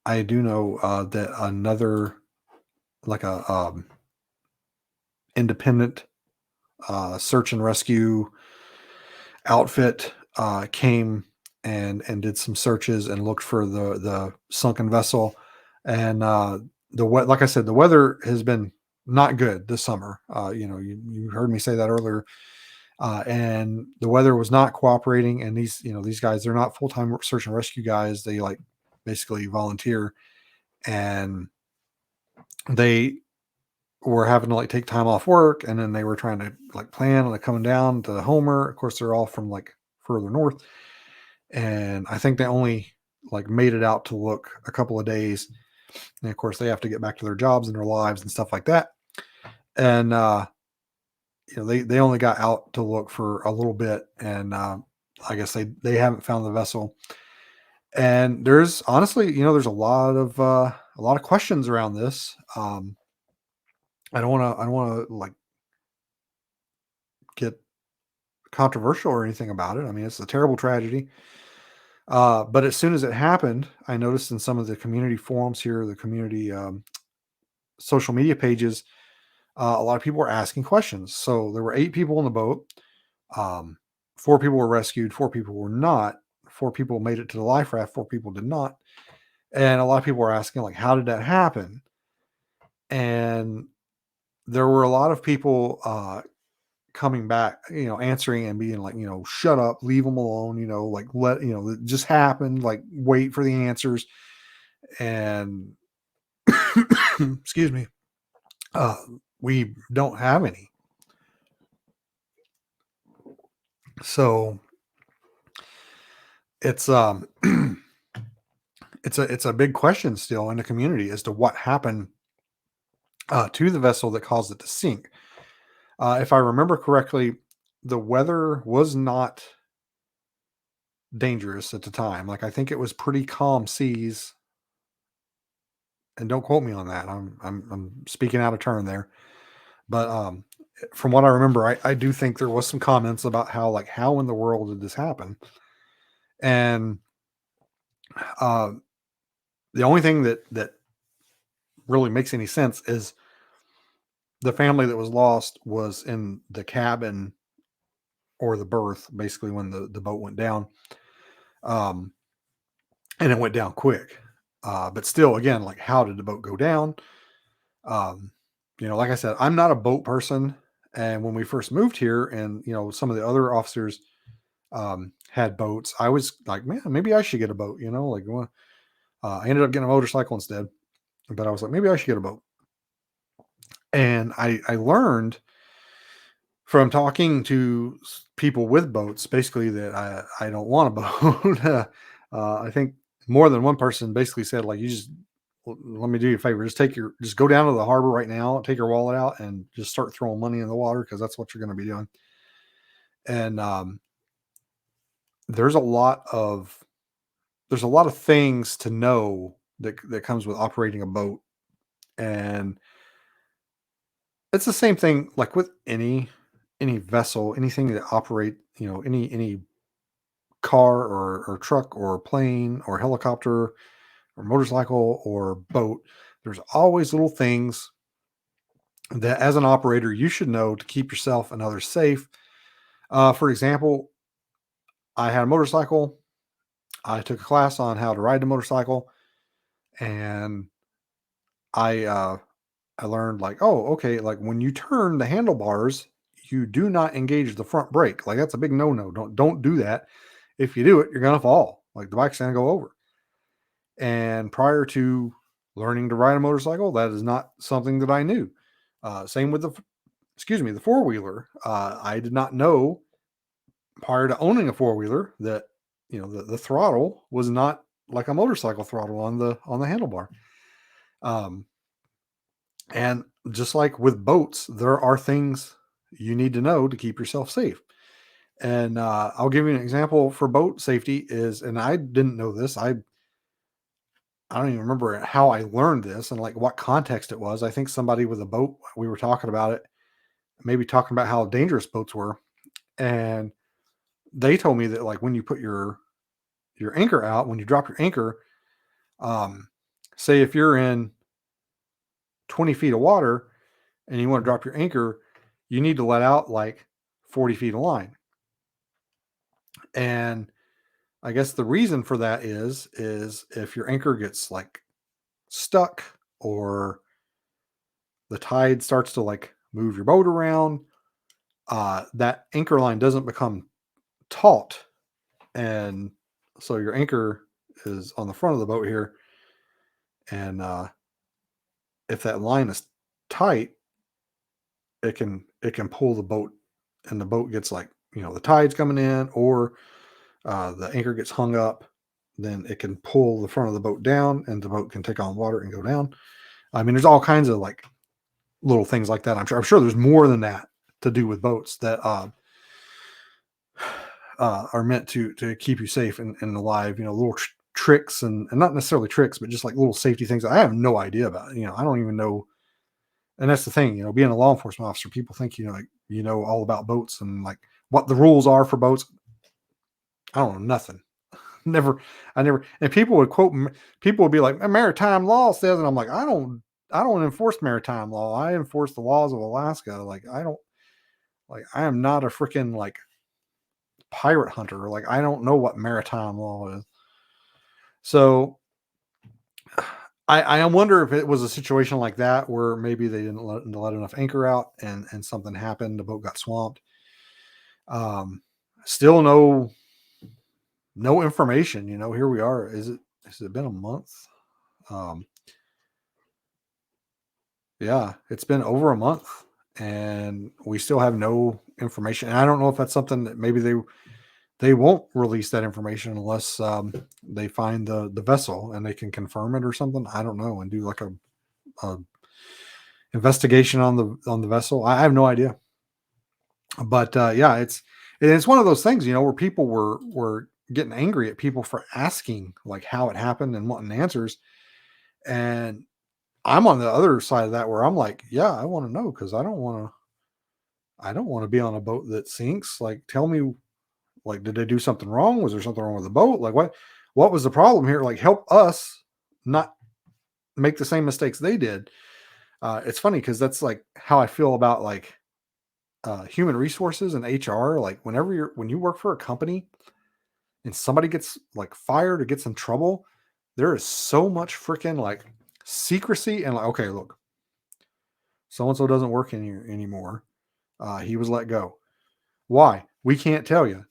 S1: that another, like a independent search and rescue outfit came and did some searches and looked for the sunken vessel. And like I said, the weather has been not good this summer. You heard me say that earlier. And the weather was not cooperating. And these guys, they're not full-time search and rescue guys. They basically volunteer, and they were having to take time off work. And then they were trying to plan on coming down to Homer. Of course, they're all from further north. And I think they only made it out to look a couple of days. And of course, they have to get back to their jobs and their lives and stuff like that. And they only got out to look for a little bit, and I guess they haven't found the vessel. And there's honestly, there's a lot of questions around this. I don't want to get controversial or anything about it. It's a terrible tragedy. But as soon as it happened, I noticed in some of the community forums here, the community social media pages, a lot of people were asking questions. So there were 8 people in the boat. 4 people were rescued. 4 people were not. 4 people made it to the life raft. 4 people did not. And a lot of people were asking, how did that happen? And there were a lot of people coming back, answering and being shut up, leave them alone, let, it just happened, wait for the answers. And excuse me, we don't have any. So it's it's a big question still in the community as to what happened to the vessel that caused it to sink. If I remember correctly, the weather was not dangerous at the time. I think it was pretty calm seas. And don't quote me on that. I'm speaking out of turn there. But from what I remember, I do think there was some comments about how in the world did this happen? And the only thing that really makes any sense is the family that was lost was in the cabin or the berth, basically when the boat went down. Um, and it went down quick. But still, again, like how did the boat go down? Um, like I said, I'm not a boat person. And when we first moved here, and some of the other officers had boats, I was like, man, maybe I should get a boat. Like I ended up getting a motorcycle instead, but I was like, maybe I should get a boat. And I learned from talking to people with boats, basically that I don't want a boat. I think more than one person basically said, like, you just let me do you a favor, just go down to the harbor right now, take your wallet out, and just start throwing money in the water because that's what you're going to be doing. And there's a lot of things to know that comes with operating a boat, and it's the same thing like with any vessel, anything that operate, any car or truck or plane or helicopter or motorcycle or boat. There's always little things that as an operator you should know to keep yourself and others safe. For example, I had a motorcycle. I took a class on how to ride the motorcycle, and I learned, like, oh, okay, like when you turn the handlebars, you do not engage the front brake. Like that's a big no-no. Don't do that. If you do it, you're gonna fall. Like the bike's gonna go over. And prior to learning to ride a motorcycle, that is not something that I knew. Same with the four wheeler. I did not know prior to owning a four wheeler that the throttle was not like a motorcycle throttle on the handlebar. Um, and just like with boats, there are things you need to know to keep yourself safe. And I'll give you an example for boat safety is, and I didn't know this. I don't even remember how I learned this and like what context it was. I think somebody with a boat, we were talking about it, maybe talking about how dangerous boats were. And they told me that like when you put your anchor out, when you drop your anchor, um, say if you're in 20 feet of water and you want to drop your anchor, you need to let out like 40 feet of line. And I guess the reason for that is if your anchor gets like stuck or the tide starts to like move your boat around, that anchor line doesn't become taut. And so your anchor is on the front of the boat here. And if that line is tight, it can pull the boat, and the boat gets like, the tide's coming in, or the anchor gets hung up, then it can pull the front of the boat down and the boat can take on water and go down. I mean, there's all kinds of like little things like that. I'm sure there's more than that to do with boats that are meant to keep you safe and alive. Little tricks and not necessarily tricks, but just like little safety things I have no idea about. I don't even know. And that's the thing, being a law enforcement officer, people think like all about boats and like what the rules are for boats. I don't know nothing. Never, I never. And people would be like, maritime law says, and I'm like, I don't enforce maritime law. I enforce the laws of Alaska. Like I am not a freaking like pirate hunter. Like I don't know what maritime law is. So I wonder if it was a situation like that where maybe they didn't let enough anchor out and something happened. The boat got swamped. Still no information. Here we are. Has it been a month? Um, yeah, it's been over a month, and we still have no information. And I don't know if that's something that maybe they won't release that information unless they find the vessel and they can confirm it or something. I don't know, and do like a investigation on the vessel. I have no idea, but yeah, it's one of those things, where people were getting angry at people for asking like how it happened and wanting answers, and I'm on the other side of that where I'm like, yeah, I want to know because I don't want to be on a boat that sinks. Like, tell me, like, did they do something wrong? Was there something wrong with the boat? Like, what was the problem here? Like, help us not make the same mistakes they did. It's funny because that's like how I feel about like human resources and HR. Like when you work for a company and somebody gets like fired or gets in trouble, there is so much freaking like secrecy and like, okay, look, so and so doesn't work in here anymore. He was let go. Why? We can't tell you.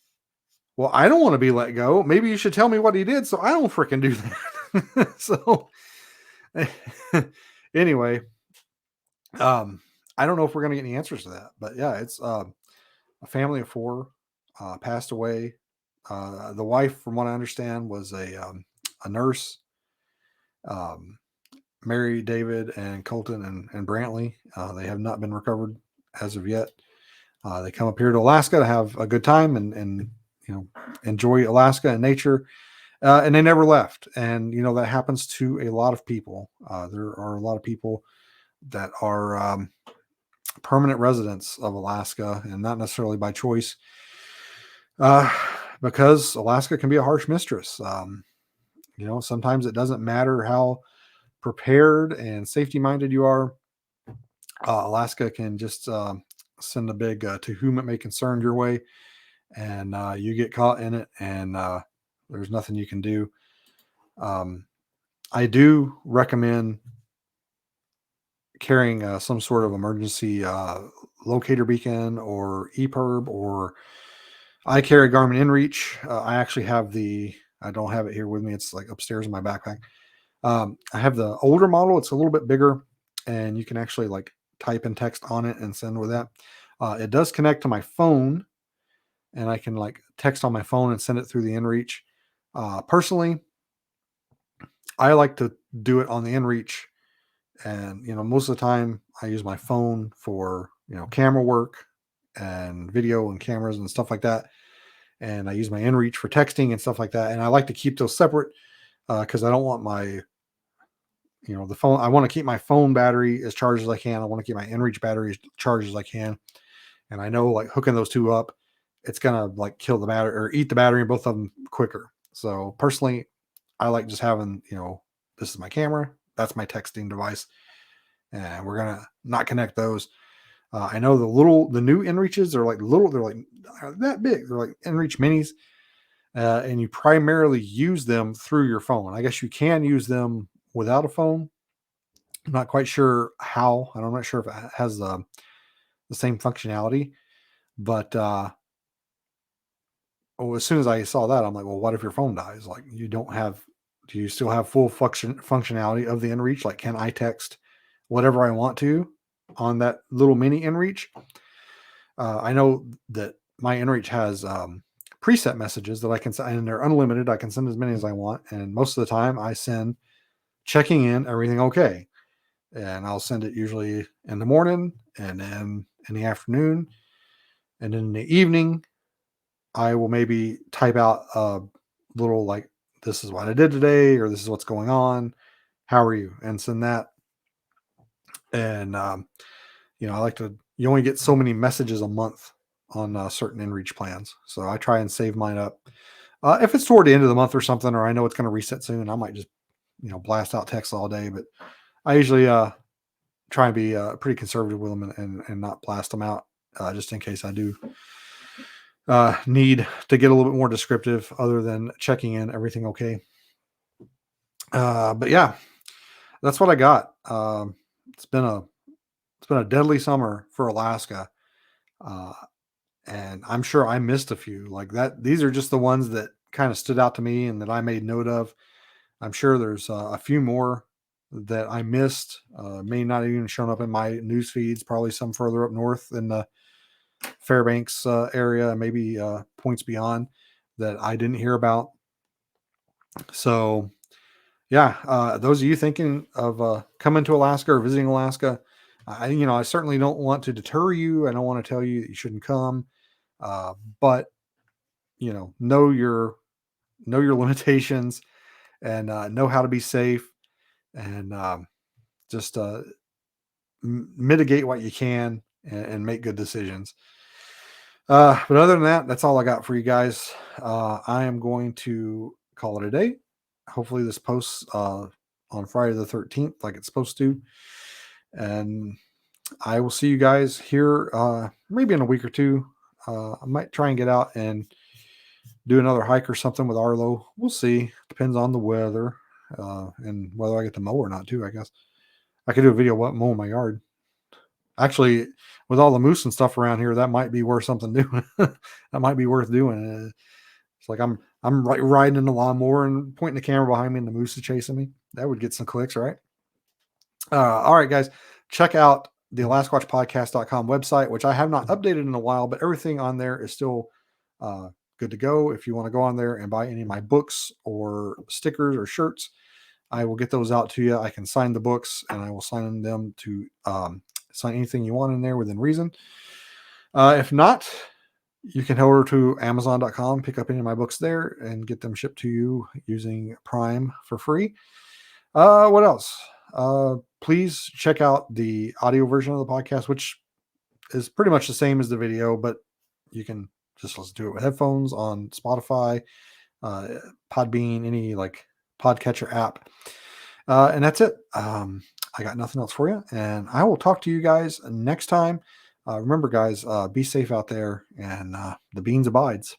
S1: Well, I don't want to be let go. Maybe you should tell me what he did so I don't freaking do that. So anyway, I don't know if we're gonna get any answers to that, but yeah, it's a family of four passed away. The wife, from what I understand, was a nurse. Um, Mary, David, and Colton and Brantley. They have not been recovered as of yet. They come up here to Alaska to have a good time and enjoy Alaska and nature, and they never left. And that happens to a lot of people. There are a lot of people that are permanent residents of Alaska, and not necessarily by choice, uh, because Alaska can be a harsh mistress. Sometimes it doesn't matter how prepared and safety minded you are. Alaska can just send a big to whom it may concern your way, and you get caught in it, and there's nothing you can do. I do recommend carrying some sort of emergency locator beacon or EPIRB, or I carry Garmin InReach. I actually have I don't have it here with me. It's like upstairs in my backpack. I have the older model. It's a little bit bigger, and you can actually like type and text on it and send with that. It does connect to my phone, and I can like text on my phone and send it through the InReach. Personally, I like to do it on the InReach, and most of the time I use my phone for camera work and video and cameras and stuff like that, and I use my InReach for texting and stuff like that. And I like to keep those separate because I don't want my the phone. I want to keep my phone battery as charged as I can. I want to keep my InReach battery as charged as I can. And I know like hooking those two up, it's gonna like kill the battery or eat the battery in both of them quicker. So personally, I like just having this is my camera, that's my texting device, and we're gonna not connect those. I know the new InReaches are like little, they're like that big. They're like InReach minis, and you primarily use them through your phone. I guess you can use them without a phone. I'm not quite sure how, and I'm not sure if it has the same functionality. But as soon as I saw that, I'm like, well, what if your phone dies? Like, do you still have full functionality of the InReach? Like, can I text whatever I want to on that little mini InReach? I know that my InReach has preset messages that I can send, and they're unlimited. I can send as many as I want. And most of the time I send checking in, everything okay. And I'll send it usually in the morning and then in the afternoon. And in the evening, I will maybe type out a little like, this is what I did today, or this is what's going on. How are you? And send that. And, I like you only get so many messages a month on certain InReach plans. So I try and save mine up. If it's toward the end of the month or something, or I know it's going to reset soon, I might just, blast out texts all day. But I usually try and be pretty conservative with them and not blast them out just in case I do need to get a little bit more descriptive other than checking in everything okay. But yeah, that's what I got. It's been a deadly summer for Alaska. Uh, and I'm sure I missed a few like that. These are just the ones that kind of stood out to me and that I made note of. I'm sure there's a few more that I missed, may not even shown up in my news feeds, probably some further up north in the Fairbanks area, maybe points beyond that I didn't hear about. So yeah, those of you thinking of coming to Alaska or visiting Alaska, I certainly don't want to deter you. I don't want to tell you that you shouldn't come, but know your limitations and know how to be safe and just mitigate what you can and make good decisions. But other than that, that's all I got for you guys. I am going to call it a day. Hopefully this post on Friday the 13th, like it's supposed to. And I will see you guys here maybe in a week or two. I might try and get out and do another hike or something with Arlo. We'll see. Depends on the weather and whether I get to mow or not, too, I guess. I could do a video what mowing my yard. Actually, with all the moose and stuff around here, that might be worth something doing. That might be worth doing. It's like I'm riding in the lawnmower and pointing the camera behind me, and the moose is chasing me. That would get some clicks, right? All right, guys, check out the AlaskaWatchPodcast.com website, which I have not updated in a while, but everything on there is still good to go. If you want to go on there and buy any of my books or stickers or shirts, I will get those out to you. I can sign the books, and I will sign them to sign anything you want in there within reason. If not, you can head over to Amazon.com, pick up any of my books there, and get them shipped to you using Prime for free. What else? Please check out the audio version of the podcast, which is pretty much the same as the video, but you can just listen to it with headphones on Spotify, Podbean, any like podcatcher app. And that's it. I got nothing else for you, and I will talk to you guys next time. Remember, guys, be safe out there, and the beans abides.